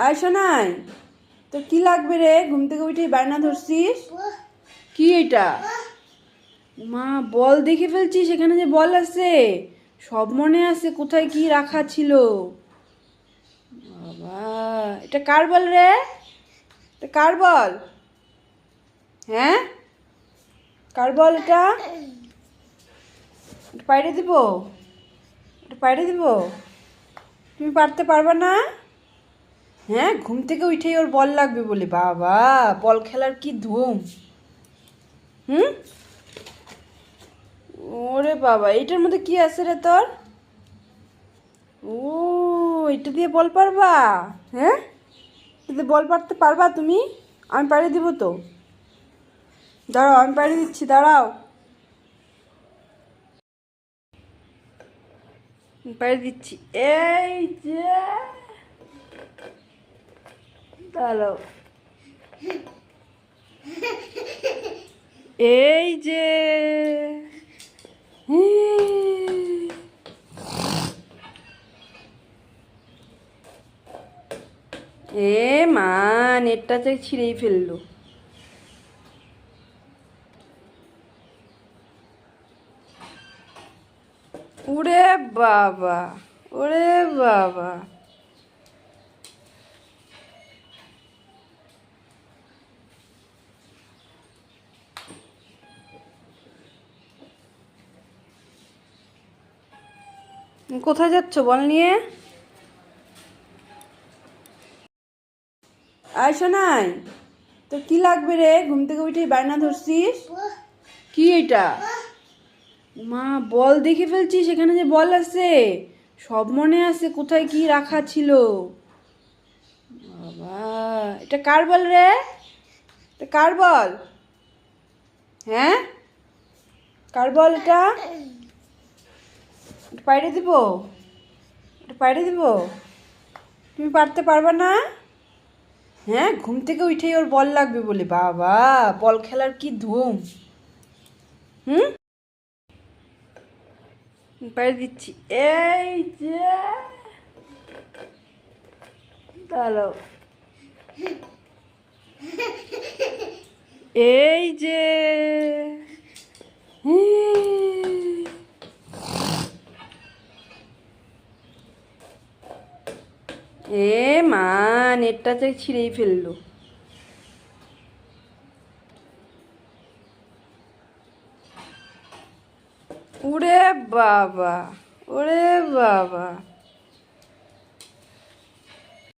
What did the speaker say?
আয়সা নাই তোর কি লাগবে রে? ঘুম থেকে উঠে বায়না ধরছিস? কি এটা? মা, বল দেখে ফেলছিস? এখানে যে বল আছে সব মনে আছে কোথায় কি রাখা ছিল। বাবা, এটা কার বল রে? এটা কার বল? হ্যাঁ, কার বল এটা? পাইরে দিব? এটা পাইরে দিব? তুমি পারতে পারবে না? হ্যাঁ, ঘুম থেকে উঠেই ওর বল লাগবে বলে? বাবা, বল খেলার কি ধুম! হুম, ওরে বাবা, এটার মধ্যে কি আছে রে তোর? ও, এটা দিয়ে বল পারবা? হ্যাঁ, এটা দিয়ে বল পারতে পারবা তুমি? আমি পাড়িয়ে দিব তো। দাঁড়াও, আমি পাড়িয়ে দিচ্ছি, দাঁড়াও। পাড়িয়ে দিচ্ছি, এই যে। দাঁড়াও, এই যে। এ মা, নেটটা যে ছিঁড়েই ফেললো। ওরে বাবা, ওরে বাবা। কোথায় যাচ্ছ বল নিয়ে? আয়সা নাই তোর কি লাগবে রে? ঘুম থেকে উঠে বায়না ধরছিস? কি এটা? মা, বল দেখে ফেলছিস? এখানে যে বল আছে সব মনে আছে কোথায় কি রাখা ছিল। বাবা, এটা কার বল রে? এটা কার বল? হ্যাঁ, কার বল এটা? এটা পাইরে দিব? এটা পাইরে দিব? তুমি পারতে পারবে না? হ্যাঁ, ঘুম থেকে উঠেই ওর বল লাগবে বলে? বাবা, বল খেলার কি ধুম! হুম, পাইরে দিচ্ছি, এই যে। দাঁড়াও, এই যে। এ মা, নেটটা যে ছিঁড়েই ফেললো। ওরে বাবা, ওরে বাবা।